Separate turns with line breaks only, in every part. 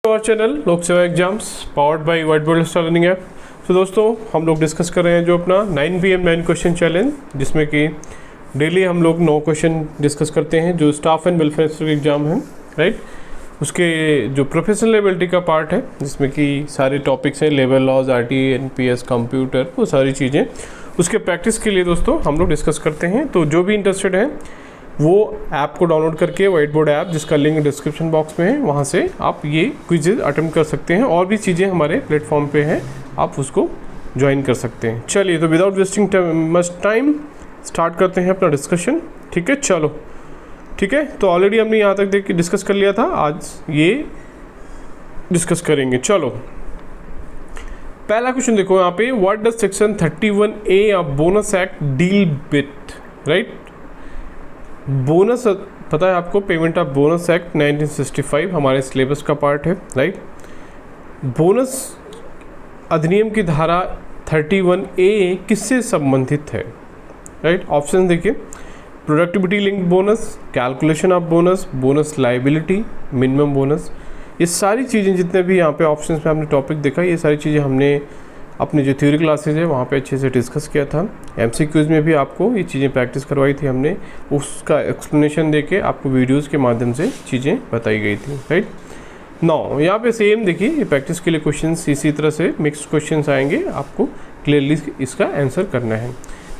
और चैनल लोक सेवा exams powered by white board learning app. तो दोस्तों हम लोग डिस्कस कर रहे हैं जो अपना 9 PM 9 क्वेश्चन चैलेंज, जिसमें कि डेली हम लोग 9 क्वेश्चन डिस्कस करते हैं जो स्टाफ एंड वेलफेयर एग्जाम है, राइट। उसके जो प्रोफेशनल एबिलिटी का पार्ट है जिसमें कि सारे टॉपिक्स हैं, labour laws, RTE, NPS, computer, वो सारी चीज़ें उसके प्रैक्टिस के लिए दोस्तों हम लोग डिस्कस करते हैं। तो जो भी इंटरेस्टेड है वो ऐप को डाउनलोड करके, व्हाइट बोर्ड ऐप जिसका लिंक डिस्क्रिप्शन बॉक्स में है, वहाँ से आप ये क्विज़ अटेम्प्ट कर सकते हैं। और भी चीज़ें हमारे प्लेटफॉर्म पे हैं, आप उसको ज्वाइन कर सकते हैं। चलिए तो without wasting much time start करते हैं अपना डिस्कशन। ठीक है, चलो ठीक है। तो ऑलरेडी हमने यहाँ तक डिस्कस कर लिया था, आज ये डिस्कस करेंगे। चलो पहला क्वेश्चन देखो यहाँ पे, what does section 31A of bonus act deal with, right. Bonus पता है आपको, पेमेंट ऑफ बोनस एक्ट 1965 हमारे सिलेबस का पार्ट है, राइट। बोनस अधिनियम की धारा 31A किससे संबंधित है, राइट। ऑप्शन देखिए, productivity linked bonus, calculation of bonus, bonus liability, minimum bonus. ये सारी चीज़ें जितने भी यहाँ पे ऑप्शंस में हमने टॉपिक देखा, ये सारी चीज़ें हमने अपने जो थ्योरी क्लासेज है वहाँ पे अच्छे से डिस्कस किया था। MCQs में भी आपको ये चीज़ें प्रैक्टिस करवाई थी हमने, उसका एक्सप्लेनेशन देके आपको वीडियोस के माध्यम से चीज़ें बताई गई थी, राइट। नाउ यहाँ पे सेम देखिए, ये प्रैक्टिस के लिए क्वेश्चंस इसी तरह से मिक्स क्वेश्चंस आएंगे, आपको क्लियरली इसका आंसर करना है।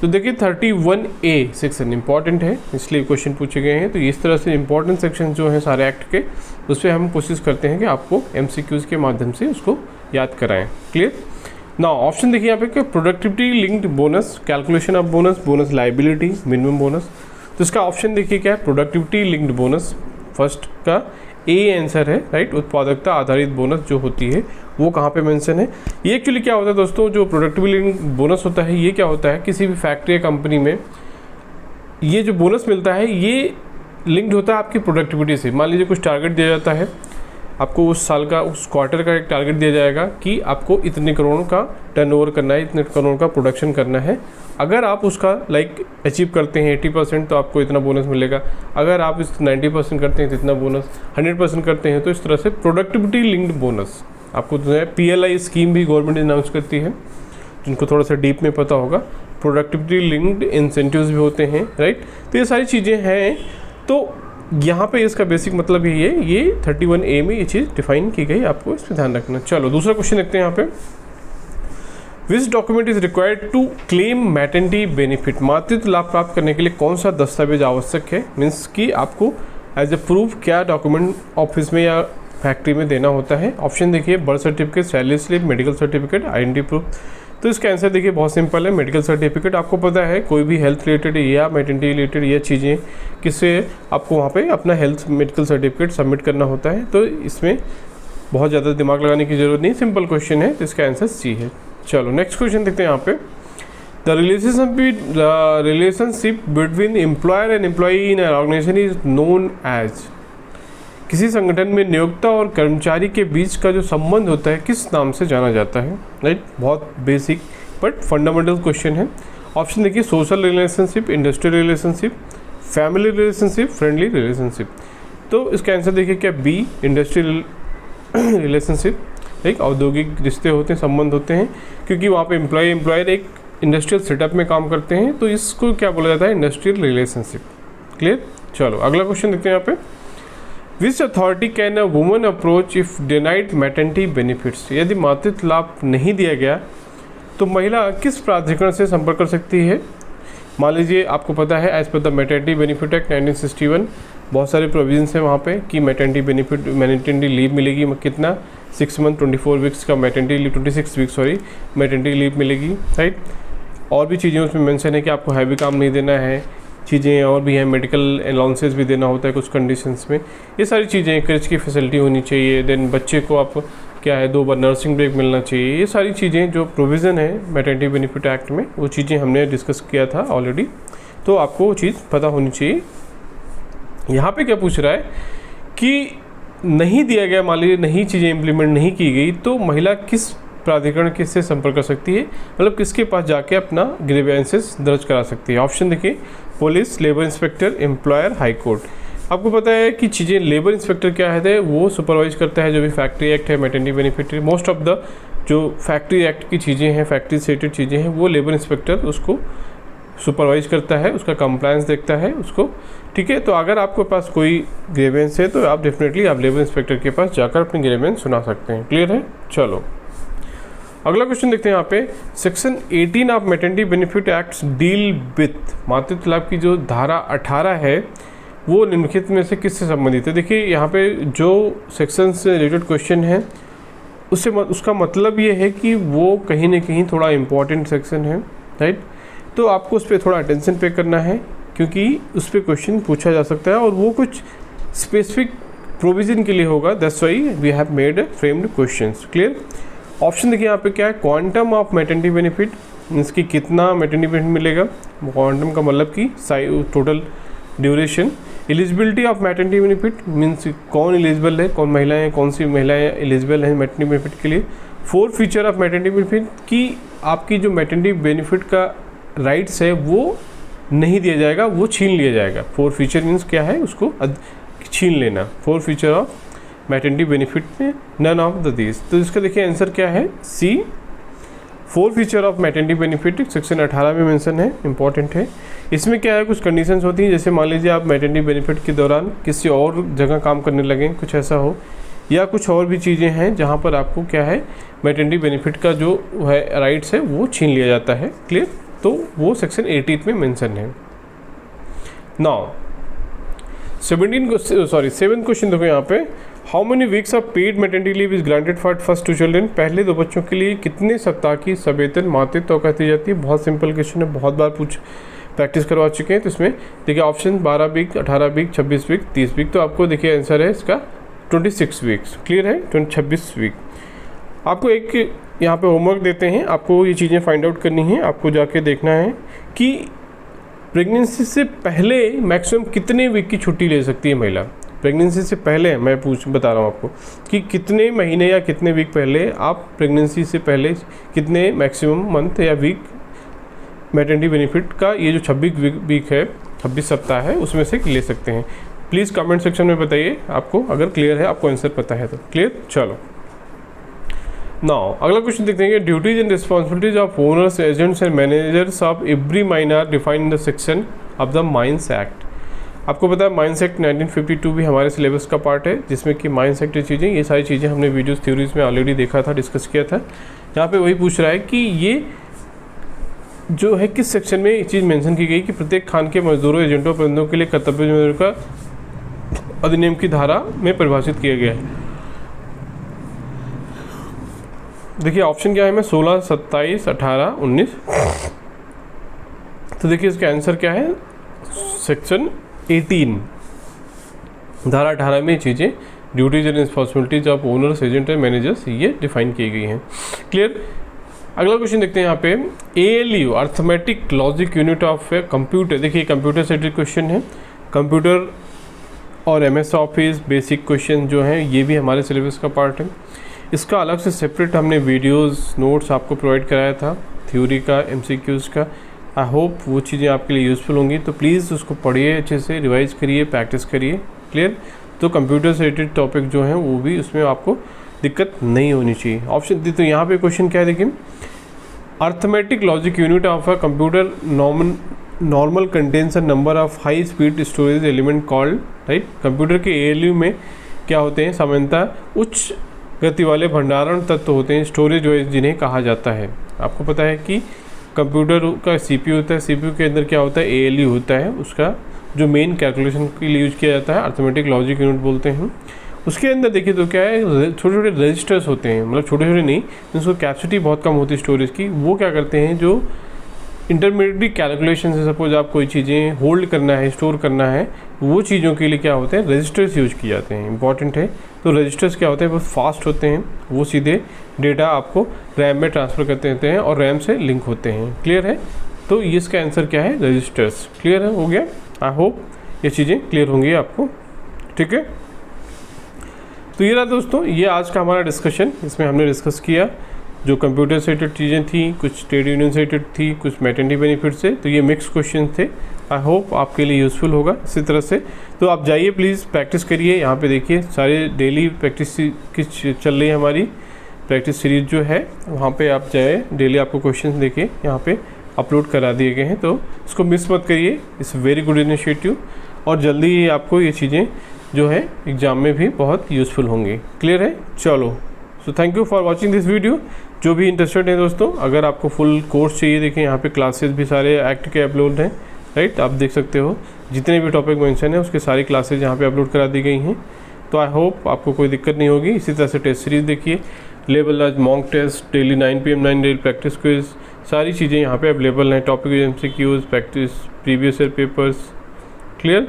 तो देखिए 31A सेक्शन इंपॉर्टेंट है, इसलिए क्वेश्चन पूछे गए हैं। तो इस तरह से इंपॉर्टेंट सेक्शन जो हैं सारे एक्ट के, उस पर हम कोशिश करते हैं कि आपको MCQs के माध्यम से उसको याद कराएं। क्लियर। ना ऑप्शन देखिए यहाँ पे कि productivity linked bonus, calculation of bonus, bonus liability, minimum bonus. तो इसका ऑप्शन देखिए क्या है, प्रोडक्टिविटी लिंक्ड बोनस फर्स्ट का A आंसर है, राइट। उत्पादकता आधारित बोनस जो होती है वो कहाँ पे मेंशन है। ये एक्चुअली क्या होता है दोस्तों, जो प्रोडक्टिविटी लिंक्ड बोनस होता है, ये क्या होता है, किसी भी फैक्ट्री या कंपनी में ये जो बोनस मिलता है ये लिंक्ड होता है आपकी प्रोडक्टिविटी से। मान लीजिए कुछ टारगेट दिया जाता है आपको, उस साल का, उस क्वार्टर का एक टारगेट दिया जाएगा कि आपको इतने करोड़ का टर्नओवर करना है, इतने करोड़ का प्रोडक्शन करना है। अगर आप उसका अचीव करते हैं 80% तो आपको इतना बोनस मिलेगा। अगर आप इस 90% करते हैं तो इतना बोनस, 100% करते हैं तो इस तरह से प्रोडक्टिविटी लिंक्ड बोनस। आपको जो है PLI स्कीम भी गवर्नमेंट अनाउंस करती है, जिनको थोड़ा सा डीप में पता होगा। प्रोडक्टिविटी लिंक्ड इंसेंटिव्स भी होते हैं, राइट। तो ये सारी चीज़ें हैं। तो यहाँ पे इसका बेसिक मतलब ही है, ये 31A में ये चीज़ डिफाइन की गई, आपको इस पर ध्यान रखना। चलो दूसरा क्वेश्चन देखते हैं यहाँ पे, which document is required to claim maternity benefit. मातृत्व लाभ प्राप्त करने के लिए कौन सा दस्तावेज आवश्यक है, मीन्स कि आपको एज ए प्रूफ क्या डॉक्यूमेंट ऑफिस में या फैक्ट्री में देना होता है। ऑप्शन देखिए, birth certificate, salary slip, medical certificate, identity proof. तो इसका आंसर देखिए बहुत सिंपल है, मेडिकल सर्टिफिकेट। आपको पता है कोई भी हेल्थ रिलेटेड या मैटरनिटी रिलेटेड ये चीज़ें किससे आपको वहाँ पे अपना हेल्थ मेडिकल सर्टिफिकेट सबमिट करना होता है। तो इसमें बहुत ज़्यादा दिमाग लगाने की ज़रूरत नहीं, सिंपल क्वेश्चन है। तो इसका आंसर C है। चलो नेक्स्ट क्वेश्चन देखते हैं यहाँ पे, the relationship between employer and employee in organisation is known as. किसी संगठन में नियोक्ता और कर्मचारी के बीच का जो संबंध होता है किस नाम से जाना जाता है, राइट। बहुत बेसिक बट फंडामेंटल क्वेश्चन है। ऑप्शन देखिए, social relationship, industrial relationship, family relationship, friendly relationship. तो इसका आंसर देखिए क्या, B इंडस्ट्रियल रिलेशनशिप। एक औद्योगिक रिश्ते होते हैं, संबंध होते हैं, क्योंकि वहाँ पे एम्प्लॉय एम्प्लॉयर एक इंडस्ट्रियल सेटअप में काम करते हैं, तो इसको क्या बोला जाता है, इंडस्ट्रियल रिलेशनशिप। क्लियर। चलो अगला क्वेश्चन देखते हैं यहाँ पे, which authority can a woman approach if denied maternity benefits. यदि मातृत्व लाभ नहीं दिया गया तो महिला किस प्राधिकरण से संपर्क कर सकती है। मान लीजिए आपको पता है as per the maternity benefit act 1961 बहुत सारे प्रोविजंस हैं वहाँ पे कि मैटरनिटी लीव मिलेगी, कितना 6 मंथ 24 वीक्स का maternity leave, 26 weeks maternity leave मिलेगी, राइट। और भी चीज़ें उसमें मेंशन है कि आपको हैवी काम नहीं देना है, चीज़ें और भी हैं, मेडिकल अलाउंसेस भी देना होता है कुछ कंडीशंस में। ये सारी चीज़ें, क्रेच की फैसिलिटी होनी चाहिए, देन बच्चे को आप क्या है 2 बार नर्सिंग ब्रेक मिलना चाहिए। ये सारी चीज़ें जो प्रोविज़न है मैटरनिटी बेनिफिट एक्ट में, वो चीज़ें हमने डिस्कस किया था ऑलरेडी, तो आपको वो चीज़ पता होनी चाहिए। यहाँ पे क्या पूछ रहा है कि नहीं दिया गया, मान लीजिए नहीं चीज़ें इम्प्लीमेंट नहीं की गई, तो महिला किस प्राधिकरण किससे संपर्क कर सकती है, मतलब किसके पास जाके अपना ग्रीवेंसेस दर्ज करा सकती है। ऑप्शन देखिए, police, labour inspector, employer, high court. आपको पता है कि चीज़ें लेबर इंस्पेक्टर क्या है, वो सुपरवाइज करता है जो भी फैक्ट्री एक्ट है, maternity benefit, most of the जो फैक्ट्री एक्ट की चीज़ें हैं, फैक्ट्री से रिलेटेड चीज़ें हैं, वो लेबर इंस्पेक्टर उसको सुपरवाइज करता है, उसका कंप्लायंस देखता है उसको, ठीक है। तो अगर आपके पास कोई ग्रीवेंस है तो आप डेफिनेटली आप लेबर इंस्पेक्टर के पास जाकर अपनी ग्रीवेंस सुना सकते हैं। क्लियर है? चलो अगला क्वेश्चन देखते हैं यहाँ पे। Section 18 of maternity benefit acts deal with, मातृत्व लाभ की जो धारा 18 है वो निम्नलिखित में से किससे संबंधित है। देखिए यहाँ पे जो सेक्शन से रिलेटेड क्वेश्चन है उससे उसका मतलब ये है कि वो कहीं ना कहीं थोड़ा इम्पॉर्टेंट सेक्शन है, राइट। तो आपको उस पर थोड़ा अटेंशन पे करना है क्योंकि उस पर क्वेश्चन पूछा जा सकता है और वो कुछ स्पेसिफिक प्रोविज़न के लिए होगा, that's why we have made framed questions. Clear? Option देखिए यहाँ पे क्या है, quantum of maternity benefit, means कि कितना मैटरनिटी बेनिफिट मिलेगा, क्वांटम का मतलब कि total duration. Eligibility of maternity benefit, means कौन एलिजिबल है, कौन महिलाएं, कौन सी महिलाएं एलिजिबल हैं मैटरनिटी बेनिफिट के लिए। 4 फीचर ऑफ मैटरनिटी बेनिफिट कि आपकी जो मैटरनिटी बेनिफिट का राइट्स है वो नहीं दिया जाएगा, वो छीन लिया जाएगा। 4 फीचर मीन्स क्या है, उसको छीन लेना। 4 फीचर ऑफ मैटरनिटी बेनिफिट में नन ऑफ द दीज, तो इसका देखिए आंसर क्या है, सी। 4 feature of maternity benefit section 18 में मेंशन है, इंपॉर्टेंट है। इसमें क्या है, कुछ कंडीशंस होती हैं, जैसे मान लीजिए आप मैटरनिटी बेनिफिट के दौरान किसी और जगह काम करने लगें, कुछ ऐसा हो, या कुछ और भी चीज़ें हैं जहाँ पर आपको क्या है मैटरनिटी बेनिफिट का जो है राइट्स है वो छीन लिया जाता है। क्लियर? तो वो सेक्शन 18 में मेंशन है। नाउ 7th क्वेश्चन देखो यहाँ पे, how many weeks of paid maternity leave is granted for first 2 children, पहले 2 बच्चों के लिए कितने सप्ताह की सवेतन मातृत्व कहती जाती है। बहुत सिंपल क्वेश्चन है, बहुत बार प्रैक्टिस करवा चुके हैं। तो इसमें देखिए option 12 week, 18 week, 26 week, 30 week, तो आपको देखिए आंसर है इसका 26 वीक्स। क्लियर है? 26 वीक। आपको एक यहाँ पे होमवर्क देते हैं, आपको ये चीज़ें फाइंड आउट करनी है। आपको जाके देखना है कि प्रेगनेंसी से पहले मैक्सिमम कितने वीक की छुट्टी ले सकती है महिला। प्रेगनेंसी से पहले मैं बता रहा हूँ आपको कि कितने महीने या कितने वीक पहले आप प्रेगनेंसी से पहले कितने मैक्सिमम मंथ या वीक मैटरनिटी बेनिफिट का ये जो 26 वीक है, 26 सप्ताह है, उसमें से ले सकते हैं। प्लीज़ कमेंट सेक्शन में बताइए आपको, अगर क्लियर है, आपको आंसर पता है तो। क्लियर? चलो नाउ अगला क्वेश्चन देखते हैं। Duties and responsibilities of owners, agents and managers of every mine are defined in the section of the mines act. आपको पता है माइंस एक्ट 1952 भी हमारे सिलेबस का पार्ट है, जिसमें कि माइंस एक्ट चीज़ें, ये सारी चीज़ें हमने वीडियोस थ्योरीज में ऑलरेडी देखा था, डिस्कस किया था। यहाँ पे वही पूछ रहा है कि ये जो है किस सेक्शन में एक चीज़ मेंशन की गई कि प्रत्येक खान के मजदूरों, एजेंटों, प्रबंधकों के लिए कर्तव्य जिम्मेदारी का अधिनियम की धारा में परिभाषित किया गया है। देखिए ऑप्शन क्या है, मैं 16, 27, 18, 19। तो देखिए इसका आंसर क्या है, सेक्शन 18 धारा 18 में चीज़ें duties and responsibilities of owners, agent and managers ये डिफाइन की गई हैं। क्लियर? अगला क्वेश्चन देखते हैं यहाँ पे, ALU arithmetic logic unit of a computer. देखिए कंप्यूटर से रिलेटेड क्वेश्चन है, कंप्यूटर और MS ऑफिस बेसिक क्वेश्चन जो हैं ये भी हमारे सिलेबस का पार्ट है। इसका अलग से सेपरेट हमने वीडियोस नोट्स आपको प्रोवाइड कराया था, थ्योरी का, MCQs का। आई होप वो चीज़ें आपके लिए यूज़फुल होंगी, तो प्लीज़ उसको पढ़िए, अच्छे से रिवाइज करिए, प्रैक्टिस करिए। क्लियर? तो कंप्यूटर से रिलेटेड टॉपिक जो हैं वो भी उसमें आपको दिक्कत नहीं होनी चाहिए। ऑप्शन तो यहाँ पे क्वेश्चन क्या है, देखिए arithmetic logic unit of a computer normal contains a number of high speed storage element called, right. Computer के ALU में क्या होते हैं, सामान्यतः उच्च गति वाले भंडारण तत्व होते हैं, स्टोरेज OS जिन्हें कहा जाता है। आपको पता है कि कंप्यूटर का CPU होता है, CPU के अंदर क्या होता है, ALU होता है, उसका जो मेन कैलकुलेशन के लिए यूज़ किया जाता है, अर्थमेटिक लॉजिक यूनिट बोलते हैं। उसके अंदर देखिए तो क्या है, छोटे छोटे रजिस्टर्स होते हैं, मतलब छोटे छोटे नहीं, जिसको कैपेसिटी बहुत कम होती है स्टोरेज की। वो क्या करते हैं, जो इंटरमीडिएट कैलकुलेशन से सपोज आप कोई चीज़ें होल्ड करना है, स्टोर करना है, वो चीज़ों के लिए क्या होते हैं, रजिस्टर्स यूज किए जाते हैं। इंपॉर्टेंट है। तो रजिस्टर्स क्या होते हैं, बहुत फास्ट होते हैं, वो सीधे डेटा आपको रैम में ट्रांसफ़र करते रहते हैं और रैम से लिंक होते हैं। क्लियर है? तो इसका आंसर क्या है, रजिस्टर्स। क्लियर है? हो गया? आई होप ये चीज़ें क्लियर होंगी आपको। ठीक है, तो ये रहा दोस्तों, ये आज का हमारा डिस्कशन। इसमें हमने डिस्कस किया जो कंप्यूटर से रिलेटेड चीज़ें थी, कुछ ट्रेड यूनियन से रिलेटेड थी, कुछ मैटरनिटी बेनिफिट से। तो ये मिक्स क्वेश्चन थे। आई होप आपके लिए यूज़फुल होगा इसी तरह से। तो आप जाइए प्लीज़, प्रैक्टिस करिए। यहाँ पे देखिए सारे डेली प्रैक्टिस की चल रही है हमारी प्रैक्टिस सीरीज़ जो है, वहाँ पे आप जाए, डेली आपको क्वेश्चन देखिए यहाँ पे अपलोड करा दिए गए हैं। तो इसको मिस मत करिए, इट्स वेरी गुड इनिशिएटिव, और जल्दी ही आपको ये चीज़ें जो है एग्ज़ाम में भी बहुत यूज़फुल होंगी। क्लियर है? चलो, so thank you for watching this video. जो भी इंटरेस्टेड हैं दोस्तों, अगर आपको फुल कोर्स चाहिए, देखिए यहाँ पे क्लासेस भी सारे एक्ट के अपलोड हैं, राइट, आप देख सकते हो जितने भी टॉपिक मेंशन है उसके सारी क्लासेज यहाँ पे अपलोड करा दी गई हैं। तो आई होप आपको कोई दिक्कत नहीं होगी। इसी तरह से टेस्ट सीरीज़ देखिए, लेवल आज mock test, daily 9 PM 9 daily practice quiz, सारी चीज़ें यहाँ पे अवेलेबल हैं। Topic MCQs, practice, previous year papers. Clear?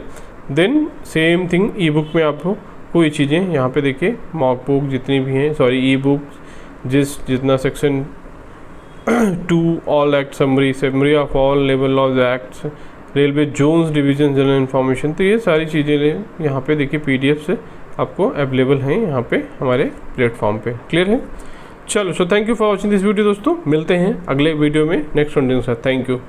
Then same thing ebook में आपको ये चीज़ें यहाँ पे देखिए, मॉक बुक जितनी भी हैं, सॉरी ई बुक जितना section 2 all act summary of all labour laws acts, railway zones division general information. तो ये सारी चीज़ें यहाँ पे देखिए PDF से आपको अवेलेबल हैं यहाँ पे हमारे प्लेटफॉर्म पे। क्लियर है? चलो, so thank you for watching this video दोस्तों। मिलते हैं अगले वीडियो में नेक्स्ट कंटेंट के साथ। Thank you.